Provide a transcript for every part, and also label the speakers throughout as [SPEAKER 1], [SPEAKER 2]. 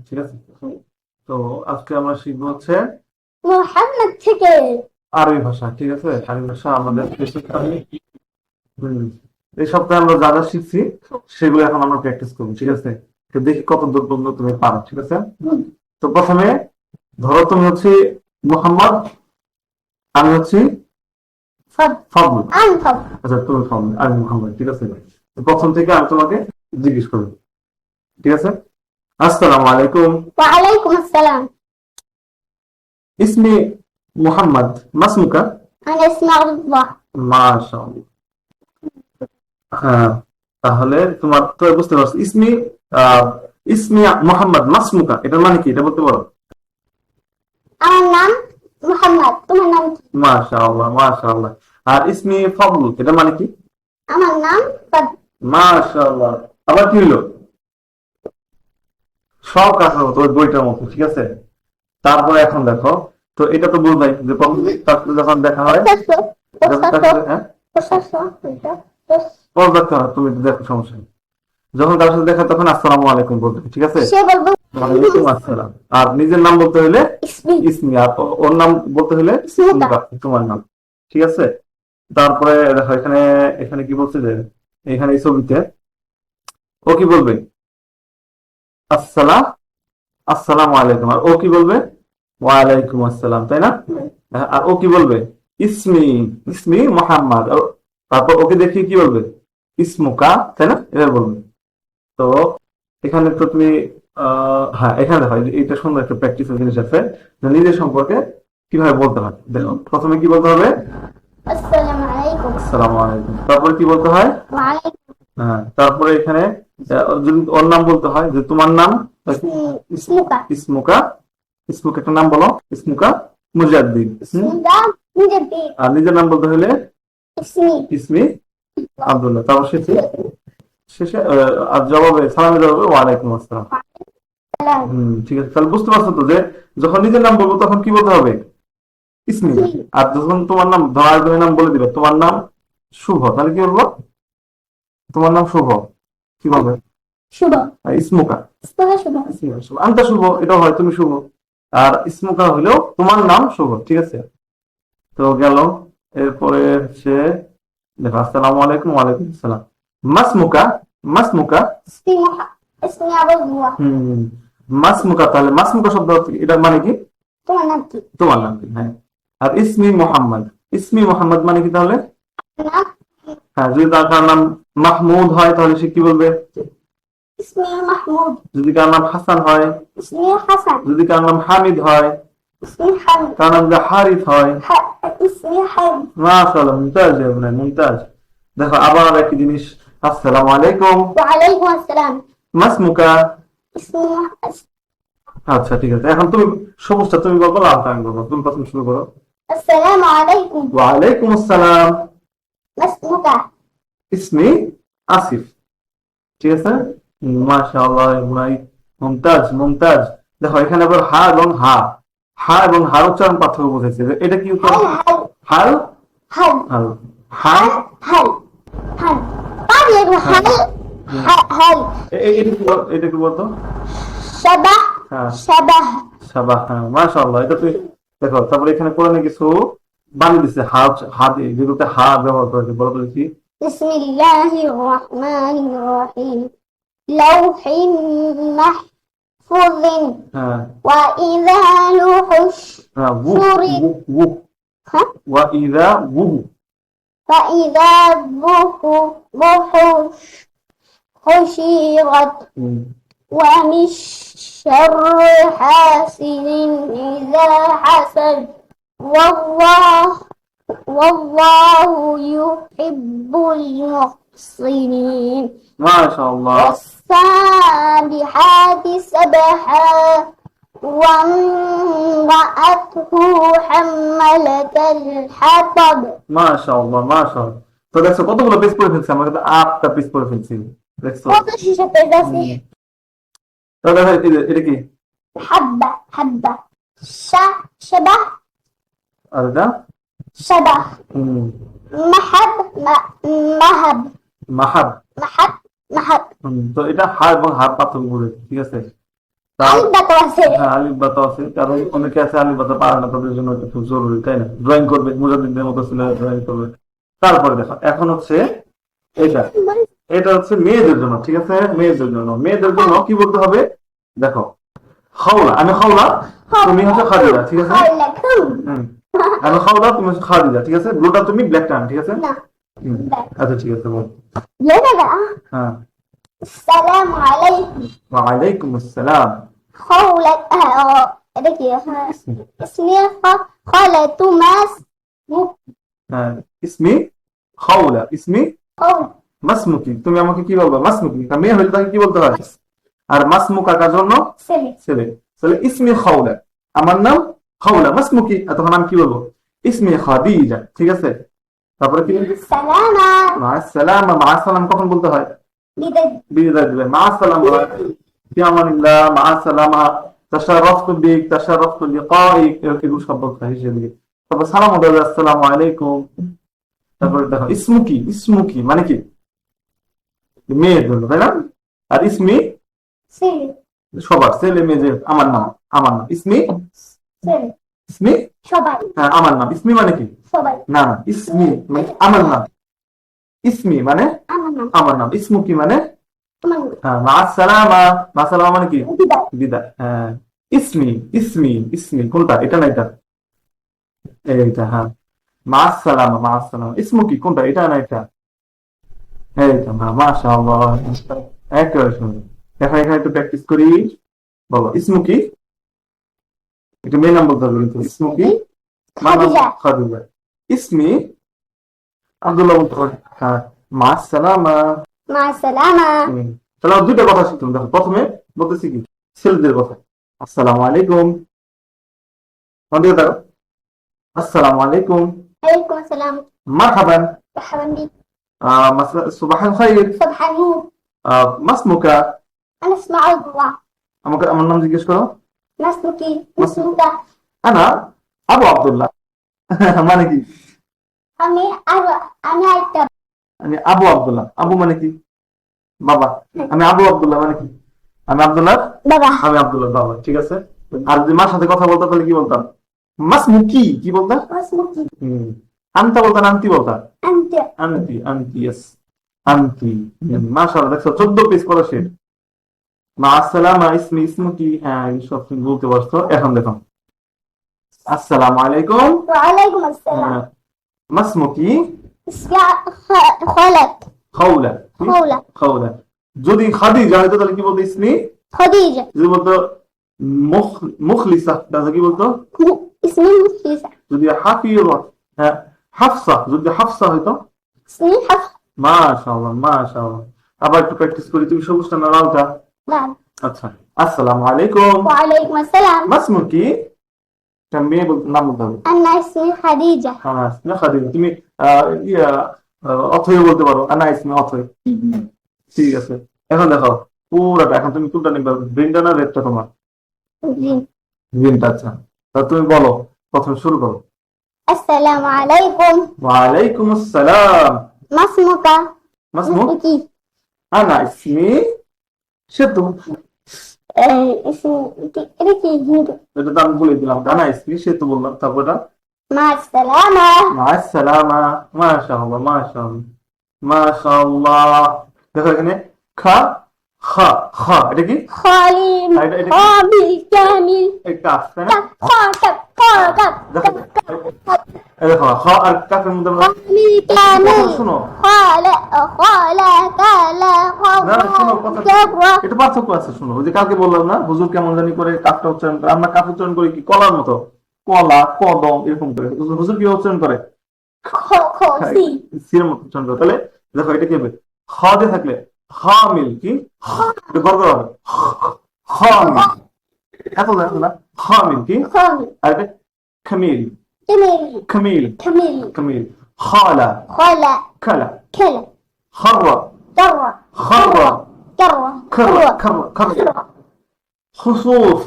[SPEAKER 1] ঠিক আছে। তো আজকে আমরা শিখবো হচ্ছে
[SPEAKER 2] মোহাম্মদ থেকে।
[SPEAKER 1] আরবি ভাষা। ঠিক আছে, আরবি ভাষা আমাদের এই সপ্তাহে আমরা যা যা শিখছি সেগুলো এখন আমরা প্র্যাকটিস করবো। ঠিক আছে, তো দেখি কত দূর পর্যন্ত তুমি পারো। ঠিক আছে, তো প্রথমে ধরো তুমি হচ্ছে মোহাম্মদ, আমি হচ্ছি ফাদল। আচ্ছা, তুমি ফাদল, আমি মোহাম্মদ। ঠিক আছে, তো প্রথম থেকে আমি তোমাকে জিজ্ঞেস করবো। ঠিক আছে, আসসালামু আলাইকুম।
[SPEAKER 2] ওয়ালাইকুম আসসালাম।
[SPEAKER 1] ইসমি মোহাম্মদ, মাসমুকা?
[SPEAKER 2] আনা ইসমি আব্দুল্লাহ।
[SPEAKER 1] মাশাআল্লাহ। হ্যাঁ, তাহলে তোমার তো বুঝতে পারছো ইসমি, আহ, ইসমি মোহাম্মদ মাসমুকা এটার মানে কি, এটা বলতে পারো?
[SPEAKER 2] আমার নাম মোহাম্মদ, তোমার নাম কি?
[SPEAKER 1] মাশাআল্লাহ, মাশাআল্লাহ। আর ইসমি ফজল এটা মানে কি?
[SPEAKER 2] আমার নাম ফাদ।
[SPEAKER 1] মাশাআল্লাহ। আবার কি হলো? সব কাজের মতো ওই বইটার মতো। ঠিক আছে, তারপরে এখন দেখো, তো এটা তো বুঝলাই যে প্রথম তার সাথে যখন দেখা হয়, যখন তার সাথে, হ্যাঁ, পজ দেখতে হয়, তুমি দেখো সমস্যা নেই। যখন কারোর সাথে দেখা তখন আসসালামু আলাইকুম বলতে হবে, ঠিক আছে?
[SPEAKER 2] সে বলবো
[SPEAKER 1] ওয়ালাইকুম আসসালাম। আর নিজের নাম বলতে হলে
[SPEAKER 2] ইসমি।
[SPEAKER 1] ইসমি, আর ওর নাম বলতে হলে
[SPEAKER 2] ইসমুকা।
[SPEAKER 1] তোমার নাম। ঠিক আছে, তারপরে দেখো এখানে, এখানে কি বলছে যে এখানে এই ছবিতে ও কি বলবে? আসসালাম, আসসালামু আলাইকুম। আর ও কি বলবে? ওয়ালাইকুম আসসালাম, তাই না? আর ও কি বলবে? ইসমি, ইসমি মোহাম্মদ। তারপর ওকে দেখিয়ে কি বলবে? ইসমুকা, তাই না? এটা বলবে। তো এখানে তো তুমি হ্যাঁ, এখানে দেখো এটা সুন্দর একটা প্র্যাকটিসের জিনিস আছে যে নিজের সম্পর্কে কিভাবে বলতে হয়। দেখো প্রথমে কি বলতে হবে?
[SPEAKER 2] আসসালামু আলাইকুম।
[SPEAKER 1] আসসালামু আলাইকুম। তারপরে কি বলতে হয়?
[SPEAKER 2] ওয়ালাইকুম।
[SPEAKER 1] হ্যাঁ, তারপরে এখানে যদি ওর নাম বলতে হয় যে তোমার নাম,
[SPEAKER 2] ইসমুকা।
[SPEAKER 1] ইসমুকা, ইসমুকা একটা নাম বলো, ইসমুকা মুজাদ্দিদ।
[SPEAKER 2] ইসমুকা মুজাদ্দিদ।
[SPEAKER 1] আর নিজের নাম বলতে হলে
[SPEAKER 2] ইসমি।
[SPEAKER 1] ইসমি আব্দুল্লাহ। তারপর শেষে, শেষে আর জবাবে সালামে জবাবে ওয়ালাইকুম আসসালাম।
[SPEAKER 2] সালাম।
[SPEAKER 1] ঠিক আছে, তাহলে বুঝতে পারছো তো যে যখন নিজের নাম বলবো তখন কি বলতে হবে? ইসমি। আর যখন তোমার নাম ধর, তুমি নাম বলে দিবে তোমার নাম শুভ, তাহলে কি বলবো? তোমার নাম শুভ, কি বলবে?
[SPEAKER 2] শুভ।
[SPEAKER 1] ইসমুকা।
[SPEAKER 2] ইসমুকা শুভ।
[SPEAKER 1] শুভ, আন্তা শুভ, এটাও হয় তুমি শুভ। আর ইসমুকা হলেও তোমার নাম শুভ। ঠিক আছে, তো গেল। এরপরে হচ্ছে দেখো আসসালামু আলাইকুম, ওয়ালাইকুম আসসালাম। মাসমুকা, মাসমুকা।
[SPEAKER 2] ইসমি ইসমি আব্দুল্লাহ।
[SPEAKER 1] মাসমুকা, তাহলে মাসমুকা শব্দ এটার মানে কি?
[SPEAKER 2] তোমার নাম কি?
[SPEAKER 1] তোমার নাম কি, হ্যাঁ। আর ইসমি মোহাম্মদ, ইসমি মোহাম্মদ মানে কি তাহলে?
[SPEAKER 2] নাম
[SPEAKER 1] হ্যাঁ, যদি তার কার নাম মাহমুদ হয় তাহলে সে কি বলবে?
[SPEAKER 2] ইসমি মাহমুদ।
[SPEAKER 1] যদি কার নাম হাসান হয়,
[SPEAKER 2] ইসমি হাসান।
[SPEAKER 1] যদি কার নাম হামিদ হয়,
[SPEAKER 2] ইসমি হামিদ।
[SPEAKER 1] কার নাম যদি হারিফ হয়।
[SPEAKER 2] ইসমি হামিদ।
[SPEAKER 1] মাশাআল্লাহ, মুমতাজ ইবনে মুমতাজ। দেখো আবার একই জিনিস, আসসালামু আলাইকুম।
[SPEAKER 2] ওয়ালাইকুম আসসালাম।
[SPEAKER 1] মাসমুকা।
[SPEAKER 2] ইসমি
[SPEAKER 1] আচ্ছা ঠিক আছে, এখন তুমি সবুজটা তুমি বলবো, লালটা আমি বলবো। তুমি প্রথম শুরু করো।
[SPEAKER 2] আসসালামু আলাইকুম।
[SPEAKER 1] ওয়ালাইকুম আসসালাম।
[SPEAKER 2] মাসমুকা।
[SPEAKER 1] ইসমি আসিফ। ঠিক আছে, মাশাআল্লাহ ভাই, মুমতাজ মুমতাজ। দেখো এখানে আবার হা এবং হা, হা এবং হার উচ্চারণ পার্থক্য বুঝেছে। এটা কি উচ্চারণ?
[SPEAKER 2] হাল হাল
[SPEAKER 1] হাল, হাল,
[SPEAKER 2] হাল
[SPEAKER 1] হাল।
[SPEAKER 2] হাল হাল হাল হাল হাল।
[SPEAKER 1] এটা কি বলতো?
[SPEAKER 2] শাবাহ।
[SPEAKER 1] হ্যাঁ,
[SPEAKER 2] শাবাহ।
[SPEAKER 1] সাবাহ। হ্যাঁ, মাশাআল্লাহ। এটা তুই দেখো, তারপরে এখানে কোরআনে কিছু বানিয়ে দিচ্ছে হা, হা দিয়ে, যেগুলোতে হা ব্যবহার করেছে, বলো তো দেখি।
[SPEAKER 2] বিসমিল্লাহির রহমানির রহিম। লাউহিন মাহফুজিন।
[SPEAKER 1] হ্যাঁ,
[SPEAKER 2] ওয়া ইযা নুহুশ
[SPEAKER 1] হ্যাঁ,
[SPEAKER 2] শুরিত। হ্যাঁ,
[SPEAKER 1] ওয়া ইযা বুহু।
[SPEAKER 2] فإذا الوحوش حشرت. ومن شر حاسد إذا حسد. والله والله يحب المحسنين.
[SPEAKER 1] মাশাআল্লাহ।
[SPEAKER 2] والسابحات سبحا. وامرأته حملة الحطب.
[SPEAKER 1] মাশাআল্লাহ, মাশাআল্লাহ। তো দেখছো কতগুলো পেজ পড়ে ফেলছি, আমরা কিন্তু 8টা পেজ পড়ে ফেলছি। দেখছো?
[SPEAKER 2] কত শিশু পেজ আছে?
[SPEAKER 1] তো দেখো এটা কি?
[SPEAKER 2] حبة حبة. شبه.
[SPEAKER 1] আর এটা
[SPEAKER 2] شبه.
[SPEAKER 1] হুম,
[SPEAKER 2] محب. مهب.
[SPEAKER 1] মাহাব।
[SPEAKER 2] محب. محب
[SPEAKER 1] তো এটা হা এবং হার পার্থক্য করে, ঠিক আছে।
[SPEAKER 2] ألف بتوسع
[SPEAKER 1] হ্যাঁ, আলিফ বা তা আছে, কারণ অনেকে আছে আলিফ বা তা পারে না, তাদের জন্য এটা খুব জরুরি, তাই না? ড্রয়িং করবে, মুজাদ্দিদের মতো ছিল ড্রয়িং করবে। তারপরে দেখো এখন হচ্ছে এটা, এটা হচ্ছে মেয়েদের জন্য, ঠিক আছে। মেয়েদের জন্য, মেয়েদের জন্য কি বলতে হবে দেখো, খাওলা, আমি খাওলা, তুমি হচ্ছে খাদিজা, ঠিক আছে।
[SPEAKER 2] خالكم
[SPEAKER 1] হুম, আমি খাওলা, তুমি হচ্ছে খাদিজা, ঠিক আছে। ব্লুটা তুমি, ব্ল্যাকটা আমি, ঠিক আছে।
[SPEAKER 2] نعم
[SPEAKER 1] হুম, আচ্ছা ঠিক আছে, বল।
[SPEAKER 2] لنا بقى
[SPEAKER 1] হ্যাঁ,
[SPEAKER 2] السلام عليكم
[SPEAKER 1] ওয়ালাইকুম আসসালাম।
[SPEAKER 2] خولة ده كده اسمي خالة ماس
[SPEAKER 1] হ্যাঁ, ইসমি খাওলা, ইসমি
[SPEAKER 2] خولة
[SPEAKER 1] মাসমুকি, তুমি আমাকে কি বলবো? মাসমুকি। তা মেয়ে হলে তাকে কি বলতে হয়? আর মাসমুকা কার জন্য?
[SPEAKER 2] سلي
[SPEAKER 1] ছেলে। তাহলে ইসমি খাওলা, আমার নাম খাওলা, মাসমুকি, তখন আমি কি বলবো? ইসমি খাদিজা, ঠিক আছে। তারপরে কি?
[SPEAKER 2] سلامة
[SPEAKER 1] মা সালাম, মা সালাম কখন বলতে হয়?
[SPEAKER 2] بدد
[SPEAKER 1] বিদায় দিবে, মা সালাম, ফি আমানিল্লাহ, মা সালামা, তাশারাফতু বিক, তাশারাফতু লিকাইক, এরকম শব্দ থাকে সেদিকে। তারপর সালাম বলতে হবে, আসসালামু আলাইকুম। তারপরে দেখো ইসমুকি, ইসমুকি মানে কি? মেয়ের জন্য, তাই না? আর ইসমি
[SPEAKER 2] سلي
[SPEAKER 1] সবার, ছেলে মেয়ে যে, আমার নাম, আমার নাম ইসমি,
[SPEAKER 2] سلي
[SPEAKER 1] ইসমি,
[SPEAKER 2] شباب
[SPEAKER 1] হ্যাঁ, আমার নাম। ইসমি মানে কি?
[SPEAKER 2] شباب
[SPEAKER 1] না না, ইসমি মানে আমার নাম। ইসমি মানে
[SPEAKER 2] أنا
[SPEAKER 1] আমার নাম, ইসমুকি মানে
[SPEAKER 2] أنا
[SPEAKER 1] হ্যাঁ, মা সালামা, মা সালামা মানে কি?
[SPEAKER 2] بدد
[SPEAKER 1] বিদায়। হ্যাঁ, ইসমি, ইসমি, ইসমি কোনটা? এটা না এটা? এইটা, হ্যাঁ, মা সালামা, মা সালামা। ইসমুকি কোনটা? এটা না এটা? এইটা, মাশাআল্লাহ, একেবারে সুন্দর। দেখো এখানে একটু প্র্যাকটিস করি, বলো ইসমুকি, একটু মেয়ে নাম বলতে হবে কিন্তু। ইসমুকি, মা নাম
[SPEAKER 2] خديجة
[SPEAKER 1] খাদিজা। ইসমি আব্দুল্লাহ বলতে হবে। হ্যাঁ, মা সালামা।
[SPEAKER 2] مع السلامة
[SPEAKER 1] তাহলে আমরা দুইটা কথা শিখলাম। দেখো প্রথমে বলতেছি কি, ছেলেদের কথা, আসসালামু আলাইকুম, আমাদের দেখো, আসসালামু আলাইকুম,
[SPEAKER 2] عليكم السلام
[SPEAKER 1] মারহাবান,
[SPEAKER 2] مرحبا بك
[SPEAKER 1] সুবহান খাইর,
[SPEAKER 2] صباح النور
[SPEAKER 1] মাসমুকা,
[SPEAKER 2] أنا اسمي عبد الله
[SPEAKER 1] আমাকে আমার নাম জিজ্ঞেস করো।
[SPEAKER 2] ما اسمك ما اسمك
[SPEAKER 1] আনা আবু আব্দুল্লাহ, মানে কি?
[SPEAKER 2] أنا أكتب
[SPEAKER 1] আমি আবু আব্দুল্লাহ, আবু মানে কি? বাবা। আমি আবু আব্দুল্লাহ মানে কি? আমি আব্দুল্লাহ,
[SPEAKER 2] بابا
[SPEAKER 1] আমি আব্দুল্লাহ বাবা, ঠিক আছে। আর যদি মার সাথে কথা বলতাম তাহলে কি বলতাম? মাসমুকি, কি বলতাম?
[SPEAKER 2] ما اسمك
[SPEAKER 1] আনতা বলতাম, আনতি বলতাম।
[SPEAKER 2] أنت
[SPEAKER 1] আনতি, আনতি, ইয়েস, আনতি। মাশাআল্লাহ, দেখছো 14 পেজ করা শেষ। মা আসসালামা, ইসমি, ইসমুকি, হ্যাঁ এই সব তুমি বলতে পারছো। এখন দেখো, আসসালামু আলাইকুম,
[SPEAKER 2] وعليكم السلام
[SPEAKER 1] মাসমুকি
[SPEAKER 2] اسمي خالد
[SPEAKER 1] খাউলা,
[SPEAKER 2] خولة
[SPEAKER 1] খাউলা। যদি খাদিজা হয়তো তাহলে কি বলতো? ইসমি।
[SPEAKER 2] خديجة
[SPEAKER 1] যদি বলতো মুখলিসা তাহলে কি বলতো?
[SPEAKER 2] اسمي مخلصة
[SPEAKER 1] যদি হাফিজ, হ্যাঁ, হাফসা, যদি হাফসা হয়তো?
[SPEAKER 2] اسمي حفصة
[SPEAKER 1] মাশাআল্লাহ, মাশাআল্লাহ। আবার একটু প্র্যাকটিস করি, তুমি সবুজটা না লালটা?
[SPEAKER 2] نعم
[SPEAKER 1] আচ্ছা, আসসালামু আলাইকুম,
[SPEAKER 2] وعليكم السلام
[SPEAKER 1] মাসমুকি, একটা মেয়ে বলতে, নাম বলতে হবে।
[SPEAKER 2] أنا اسمي خديجة
[SPEAKER 1] হ্যাঁ, না খাদিজা, তুমি অথয় বলতে পারো, আনা ইসমে অথয়, ঠিক আছে। এখন দেখো পুরাটা, এখন তুমি কোনটা নিবে, গ্রিনটা না রেডটা তোমার?
[SPEAKER 2] زين.
[SPEAKER 1] গ্রিনটা, আচ্ছা। তা তুমি বলো, প্রথমে শুরু করো।
[SPEAKER 2] السلام عليكم
[SPEAKER 1] ওয়ালাইকুম আসসালাম,
[SPEAKER 2] ما اسمك
[SPEAKER 1] মাসমুক,
[SPEAKER 2] اسمك
[SPEAKER 1] আনা ইসমি সেতু।
[SPEAKER 2] اسمك ريكي هيرو
[SPEAKER 1] এটা তো আমি বলে দিলাম, আনা ইসমি সেতু বললাম। তারপর এটা
[SPEAKER 2] مع السلامة
[SPEAKER 1] মা সালামা, মাশাআল্লাহ, মাশাআল্লাহ, মাশাআল্লাহ। দেখো এখানে খা, খা, খা, এটা কি?
[SPEAKER 2] خالي
[SPEAKER 1] এটা
[SPEAKER 2] خابي كامل
[SPEAKER 1] এই কাফ, তাই না?
[SPEAKER 2] خاطب خاطب
[SPEAKER 1] দেখো, এই দেখো খ আর কাফের মধ্যে আমরা
[SPEAKER 2] خالي
[SPEAKER 1] কথা
[SPEAKER 2] كامل
[SPEAKER 1] শোনো।
[SPEAKER 2] خالة خالة كالا
[SPEAKER 1] না না, শোনো কথা,
[SPEAKER 2] جبرة
[SPEAKER 1] এটা পার্থক্য আছে, শোনো। ওই যে কালকে বললাম না, হুজুর কেমন জানি করে কাফটা উচ্চারণ করে, আমরা কাফ উচ্চারণ করি কি কলার মতো, কলা, কদম, এরকম করে। হুজুর কি উচ্চারণ করে?
[SPEAKER 2] خوسي
[SPEAKER 1] সির মতো উচ্চারণ করে। তাহলে দেখো এটা কি হবে, খ দিয়ে থাকলে হামিল, কি এটা গড় করা হবে, হামিল, এত দেখো না, হামিল কি,
[SPEAKER 2] خامي
[SPEAKER 1] আর এটা খামিল,
[SPEAKER 2] كميل
[SPEAKER 1] খামিল,
[SPEAKER 2] كميل
[SPEAKER 1] খামিল, খালা,
[SPEAKER 2] خلا
[SPEAKER 1] খালা,
[SPEAKER 2] كلا
[SPEAKER 1] খাররা,
[SPEAKER 2] درة
[SPEAKER 1] খাররা,
[SPEAKER 2] كرة
[SPEAKER 1] খাররা,
[SPEAKER 2] كرة
[SPEAKER 1] খাররা, খাররা, খুসুফ,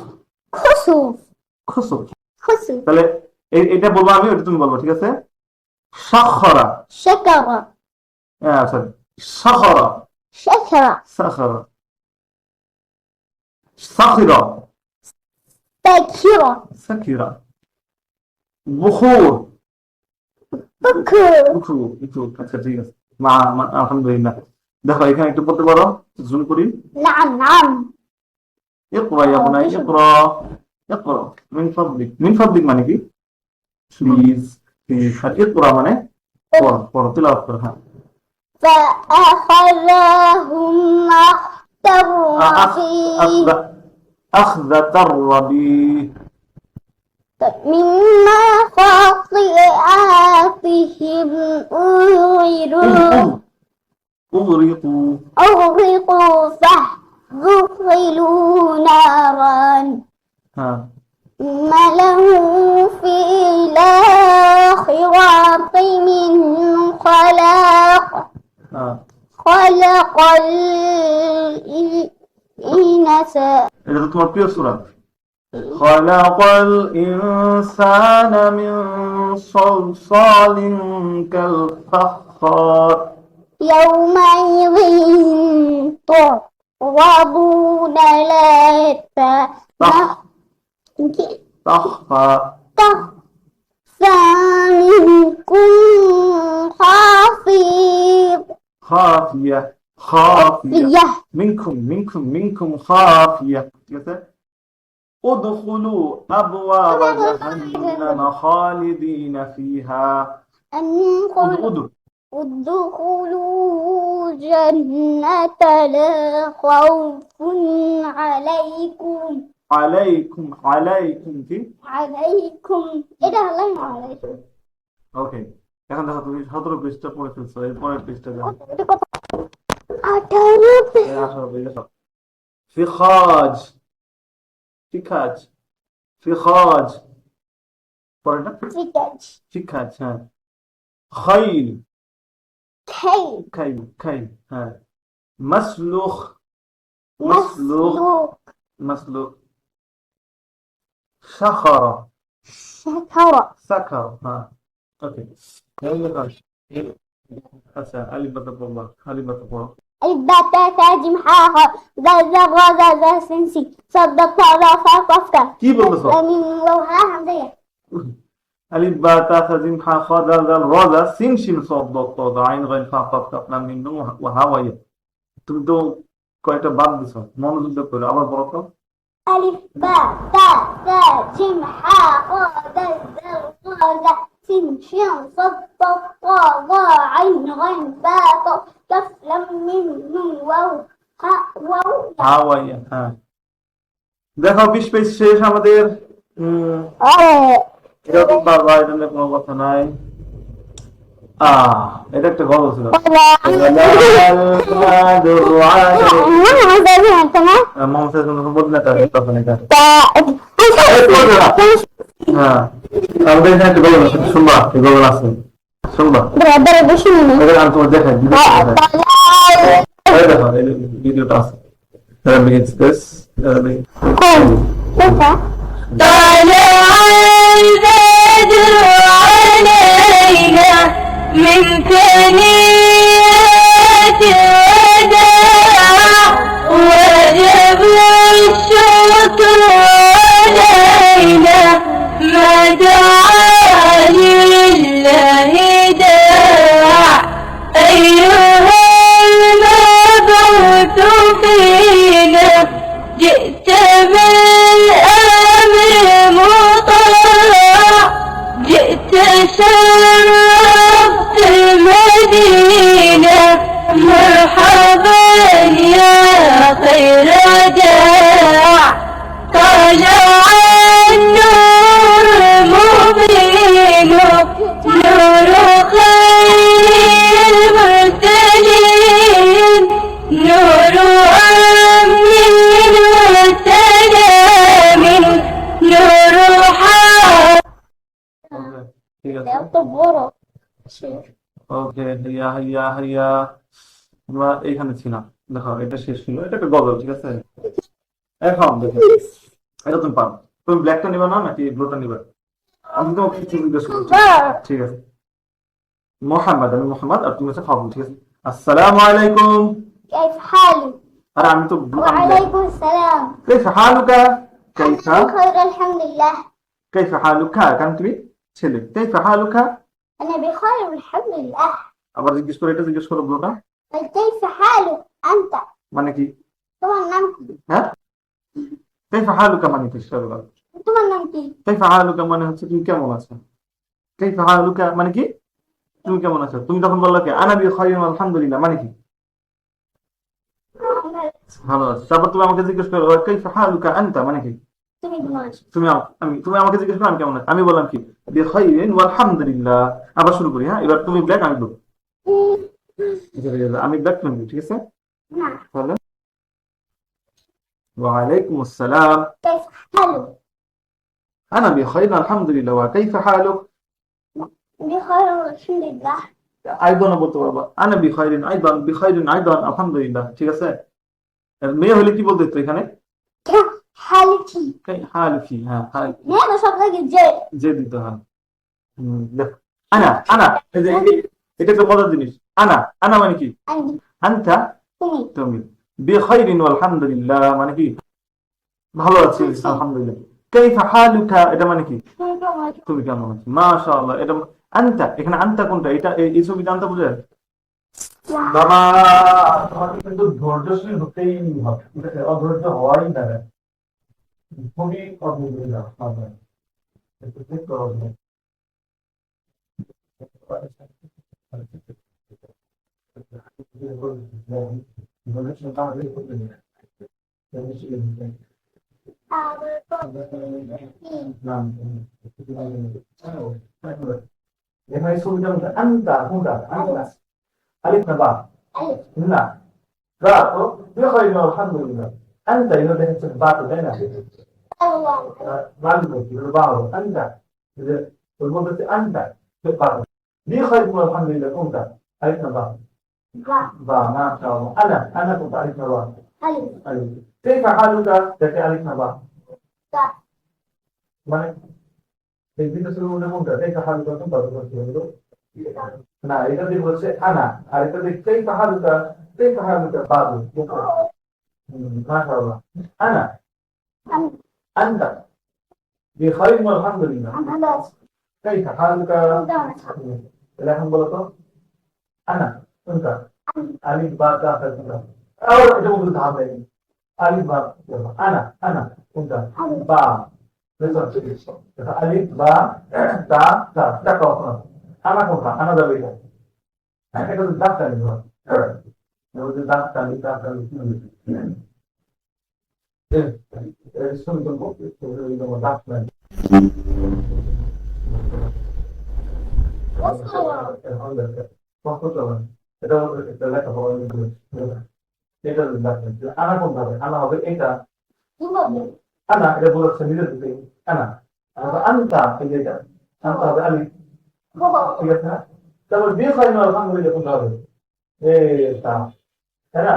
[SPEAKER 2] خسوف
[SPEAKER 1] খুসুফ।
[SPEAKER 2] خسوف
[SPEAKER 1] তাহলে এটা বলবো আমি, ওটা তুমি বলবো, ঠিক আছে। সাখরা,
[SPEAKER 2] شكرة
[SPEAKER 1] আচ্ছা, সাখরা,
[SPEAKER 2] شكر
[SPEAKER 1] সাখারা সাখিরা
[SPEAKER 2] ذاكرة
[SPEAKER 1] সাকিরা বুখুর
[SPEAKER 2] بكر
[SPEAKER 1] একটু আচ্ছা ঠিক আছে আলহামদুলিল্লাহ দেখো এখানে একটু পড়তে পারো জুম করি
[SPEAKER 2] نعم نعم
[SPEAKER 1] اقرا يا بني اقرا اقرا من فضلك মানে কি প্লিজ اقرا মানে পড় তিলাওয়াত করো হ্যাঁ
[SPEAKER 2] فأخذهم أخذ رفيق
[SPEAKER 1] أخذة الربيع
[SPEAKER 2] مما خطيئاتهم أغرقوا فادخلوا نارا
[SPEAKER 1] ها
[SPEAKER 2] له في الآخرة من خلاق
[SPEAKER 1] ها
[SPEAKER 2] خلق الإنسان
[SPEAKER 1] এটা তো তোমার প্রিয় সূরা خلق الإنسان من صلصال كالفخار
[SPEAKER 2] يومئذ تعرضون لا
[SPEAKER 1] تخفى
[SPEAKER 2] تخفى منكم خافض
[SPEAKER 1] خافية منكم خافية ঠিক আছে ادخلوا أبواب جهنم خالدين فيها
[SPEAKER 2] ادخلوا جنة لا خوف عليكم
[SPEAKER 1] عليكم কি
[SPEAKER 2] এটা হলো عليكم
[SPEAKER 1] ওকে এখন দেখো তুমি 17 পৃষ্ঠা পড়ে ফেলছো এর পরের পৃষ্ঠা যাও
[SPEAKER 2] 18
[SPEAKER 1] এই 18 পৃষ্ঠা দেখো ফিখাজ ফিখাজ ফিখাজ পরেরটা ফিখাজ হ্যাঁ খাইল খাইল হ্যাঁ مسلوخ شخرة سكر ها اوكي هسه علي بتقول
[SPEAKER 2] البتاتا جمحاها ذا سنسي صدق رافع قفكا
[SPEAKER 1] কি বলতেছো
[SPEAKER 2] من لوها حمدية
[SPEAKER 1] ألف باء تاء ث ح خ د ذ ر ذ سين شين صاد ضاد طاء عين غين فاء قاف كاف لام ميم نون وهاوية তুমি তো কয়টা বাদ দিছো মনোযোগ দিয়ে পড়ো আবার বলো তো
[SPEAKER 2] ألف باء تاء ثاء جيم حاء خاء دال ذال سين شين صاد طاء ضاء عين غين فاء قاف كاف لام ميم نون واو
[SPEAKER 1] হাওয়াইয়া হ্যাঁ দেখো 20 পেজ শেষ আমাদের এরকম বারবার এটা নিয়ে কোনো কথা নাই এটা একটা গল্প ছিল হ্যাঁ আমাদের এখানে একটা গল্প আছে শুনবা এই গল্প আছে শুনবা আমি তোমার দেখাই দেখো এই ভিডিওটা আছে
[SPEAKER 2] طلع البدر علينا من ثنيات الوداع وجب الشكر علينا ما دعا لله داع أيها المبعوث فينا جئت بالأمر مطاع جئت شرفت المدينة مرحبا يا خير داع طلع النور المبين نور خير المرسلين نور أمن وسلام نور
[SPEAKER 1] ঠিক আছে ওকে হাইয়া আমরা এইখানে ছিলাম দেখো এটা শেষ ছিল এটা একটা গজল ঠিক আছে এখন দেখো এটা তুমি পারো তুমি ব্ল্যাকটা নিবা না নাকি ব্লুটা নিবা আমি তোমাকে কিছু জিজ্ঞেস করছি ঠিক আছে আমি মোহাম্মদ আর তুমি হচ্ছে ফাগুন ঠিক আছে আসসালামু আলাইকুম
[SPEAKER 2] كيف حالك؟
[SPEAKER 1] আরে আমি তো বললাম যে,
[SPEAKER 2] وعليكم السلام.
[SPEAKER 1] كيف حالك كيف
[SPEAKER 2] أنا بخير الحمد لله.
[SPEAKER 1] كيف حالك কারণ তুমি ছেলে كيف حالك
[SPEAKER 2] أنا بخير الحمد لله.
[SPEAKER 1] আবার জিজ্ঞেস করে এটা জিজ্ঞেস করো ব্রোটা
[SPEAKER 2] كيف حالك أنت؟
[SPEAKER 1] মানে কি
[SPEAKER 2] তোমার নাম কি?
[SPEAKER 1] হ্যাঁ كيف حالك মানে কি সেটা বলো
[SPEAKER 2] তোমার নাম কি?
[SPEAKER 1] كيف حالك মানে হচ্ছে তুমি কেমন আছো كيف حالك মানে কি তুমি কেমন আছো তুমি তখন বললা কি আনা বিখাইর আলহামদুলিল্লাহ মানে কি ভালো আছো তারপর তুমি আমাকে জিজ্ঞেস করো كيف حالك انت মানে কি
[SPEAKER 2] তুমি কেমন আছো?
[SPEAKER 1] তুমি আমাকে জিজ্ঞেস করো আমি কেমন আছি আমি বললাম কি বিখাইর আলহামদুলিল্লাহ আবার শুরু করি হ্যাঁ এবার তুমি ব্ল্যাক আমি ব্লু আমি ব্ল্যাক তুমি blue, ঠিক আছে
[SPEAKER 2] না।
[SPEAKER 1] তাহলে ওয়ালাইকুম আসসালাম
[SPEAKER 2] كيف حالك؟
[SPEAKER 1] انا بخير الحمد لله وكيف حالك
[SPEAKER 2] بخير الحمد لله.
[SPEAKER 1] ايضا বলতে পারবা انا بخير ايضا بخير ايضا الحمد لله ঠিক আছে মেয়ে হলে কি বলতে তো এখানে
[SPEAKER 2] كيف حالك؟
[SPEAKER 1] حالك হ্যাঁ হাল
[SPEAKER 2] هذا সব লাগে যে
[SPEAKER 1] যে দিতে হয় দেখো আনা এই যে এটা তো মজার জিনিস আনা মানে কি
[SPEAKER 2] عندي
[SPEAKER 1] আনতা
[SPEAKER 2] তুমি
[SPEAKER 1] তুমি বিখাইরিন আলহামদুলিল্লাহ মানে কি ভালো আছি আলহামদুলিল্লাহ কাইফা হালুকা এটা মানে কি
[SPEAKER 2] তুমি কেমন আছো?
[SPEAKER 1] তুমি কেমন আছো মাশাআল্লাহ এটা আনতা এখানে আনতা কোনটা এটা এই ছবিটা আনতা বুঝে বাবা তোমাকে কিন্তু ধৈর্যশীল হতেই হবে অধৈর্য হওয়াই যাবে খুবই অধৈর্য হবে একটু ঠিক করো এখানে ছবিটা হচ্ছে আনতা কোনটা আনতা আলিফ না বা
[SPEAKER 2] ألف.
[SPEAKER 1] না বা তো বিখাইরিন আলহামদুলিল্লাহ আনতা এটা দেখছে বা তো তাই না
[SPEAKER 2] الله.
[SPEAKER 1] ভালো কি বা আনতা যে ওর মধ্যে আনতা পারো বিখাইরিন আলহামদুলিল্লাহ কোনটা আলিফ না বা
[SPEAKER 2] با.
[SPEAKER 1] বা মাশাআল্লাহ আনা কোনটা আলিফ না বা
[SPEAKER 2] ألف.
[SPEAKER 1] আলিফ كيف حالك দেখে আলিফ না বা
[SPEAKER 2] با.
[SPEAKER 1] মানে এই দুটো শুরু হলে কোনটা كيف حالك কোনটা বলতে না এটা দিয়ে বলছে আনা আর এটা দিয়ে كيف حالك كيف حالك বাদু মাশাআল্লাহ আনা
[SPEAKER 2] أنت.
[SPEAKER 1] أنت بخير والحمد لله
[SPEAKER 2] أنا
[SPEAKER 1] كيف حالك الحمد بلطو أنا أنت ألف باء تاء ثاء أو إذا ممكن تعمل ألف باء أنا أنت باء ألف باء تاء ثاء تكفى أنا كنت أنا ذا بيتا أنا كنت دافع لي نقول دافع لي دافع لي subito un po' vedo daffa এটা এটা লেখা হবে এটা দaffa আনা কোন হবে আনা হবে এটা আনা এটা বলছে নিজের দিকে আনা আনতা এটা আনতা হবে আলি ঠিক আছে না তারপর বিখাইরিন আলহামদুলিল্লাহ কোন হবে এটা তাই না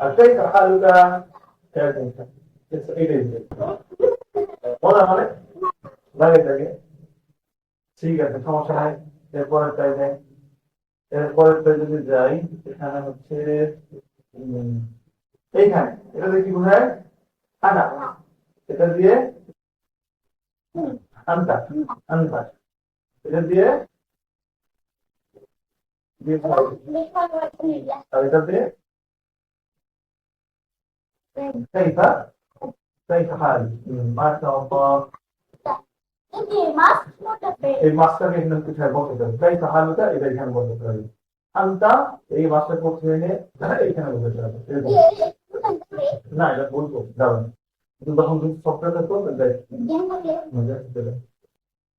[SPEAKER 1] আর كيف حالك এটাই বলা মানে লাগে থাকে ঠিক আছে সমস্যা নাই এরপরেরটা যদি যাই এখানে হচ্ছে এইখানে এটা দিয়ে কি বোঝায় আনা এটা দিয়ে আনতা আনতা এটা দিয়ে আর এটা দিয়ে كيف كيف حالك ما شاء الله এই মাছটাকে এখানে কোথায় বলতে হবে كيف حالك এটা এখানে বলতে হবে আনতা এই মাছটা কোথায় এনে এখানে বলতে হবে না এটা বলবো দাও কিন্তু তখন তুমি সফটওয়্যারটা করবে দেখ মজা দেবে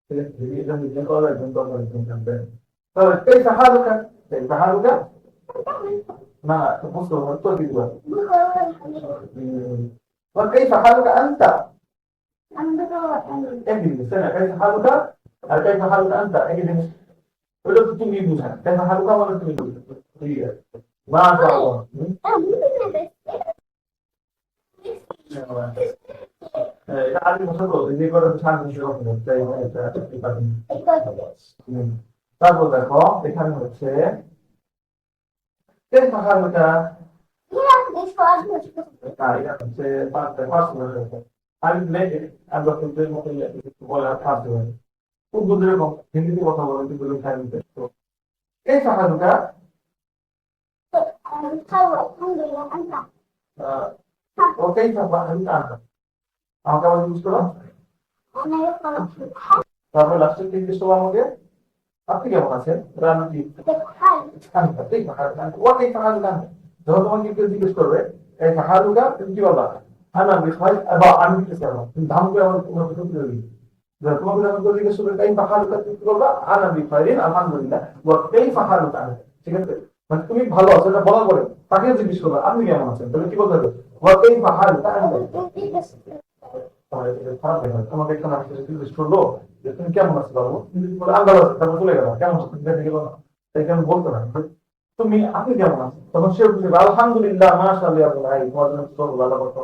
[SPEAKER 1] ঠিক আছে এটা নিজে করা একদম দরকার একদম জানবে তাহলে كيف حالك كيف حالك না বুঝতে হবে তো কি দিবা وكيف حالك أنت؟ اجلس سنة كيف حالك؟ كيف حالك أنت؟ اجلس ولا تتمي بوزها كيف حالك ولا تتمي بوزها ما شاء الله এটা আগে বছর যে করে শান্তি শুরু তারপর দেখো এখানে হচ্ছে كيف حالك Carica, você passa আনলে আমরা কিন্তু মতো বলা থাকতে পারি খুব বুঝলে হিন্দিতে কথা বলে কিন্তু খাইতে তো এই সাহায্যটা
[SPEAKER 2] الحمد لله أنت
[SPEAKER 1] وكيف فهمت أنت আমাকে আবার জিজ্ঞেস করো
[SPEAKER 2] أنا يقرأ في الحال
[SPEAKER 1] তারপর লাস্টে কি জিজ্ঞেস করবো আমাকে আপনি কেমন আছেন রানা কি
[SPEAKER 2] الحال
[SPEAKER 1] كيف حالك أنت وكيف حالك أنت যখন তোমাকে কেউ জিজ্ঞেস করবে এই হালুকা তুমি কি বলবা আনা বিখাই বা আমি কি করব ধাম করে আমার তোমার কথা বলি তোমাকে যখন কেউ জিজ্ঞেস করবে কাইফ হালুকা তুমি কি বলবা আনা বিখাইরিন আলহামদুলিল্লাহ ওয়া কাইফ হালুকা ঠিক আছে মানে তুমি ভালো আছো এটা বলার পরে তাকে জিজ্ঞেস করবে আপনি কেমন আছেন তাহলে কি বলতে হবে ওয়া কাইফ হালুকা খারাপ হয় তোমাকে এখানে আসতে জিজ্ঞেস করলো যে তুমি কেমন আছো বাবু তুমি বলে আল্লাহ আছে তারপর চলে গেল কেমন আছো তুমি দেখে গেল না তাই কেমন বলতো না তুমি আপনি কেমন আছেন তখন সে বলছে আলহামদুলিল্লাহ মাশাআল্লাহ ভাই তোমার জন্য সব ভালো কথা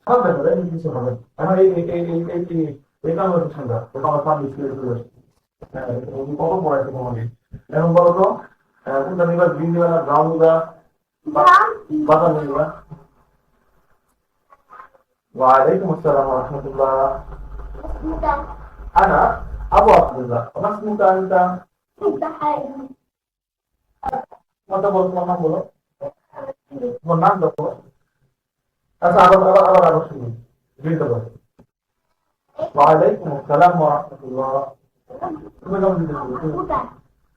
[SPEAKER 1] হবে না এই কিছু হবে আমার এই কাম হচ্ছে ঠান্ডা ওটা আমার সামনে ছিল কত পড়াইছে তোমাকে এখন বলো তো কোনটা নিবা গ্রিন নিবা না ব্রাউন নিবা বাদাম নিবা وعليكم السلام ورحمة الله أنا أبو عبد الله ما اسمك أنت؟
[SPEAKER 2] أنت حالي
[SPEAKER 1] ما تقول ما بقوله ما نام تقول أسا أبغى شنو جيت تقول وعليكم السلام ورحمة الله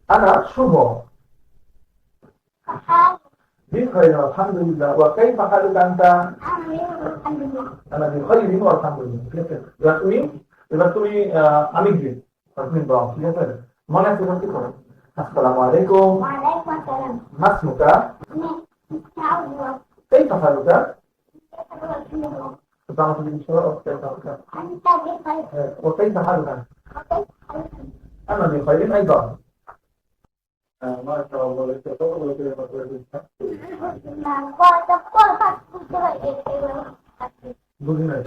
[SPEAKER 1] أنا شوف بخير الحمد لله وكيف حالك أنت؟ أنا بخير والحمد لله এবার তুমি আমি গ্রিন তুমি ব্রাউন ঠিক আছে মনে আছে কি করো আসসালামু আলাইকুম
[SPEAKER 2] وعليكم السلام
[SPEAKER 1] মাসমুকা كيف حالك؟ تعرف الإنشاء
[SPEAKER 2] أنت بخير
[SPEAKER 1] وكيف حالك؟ أنا بخير أيضا ما شاء الله لك বুঝলেন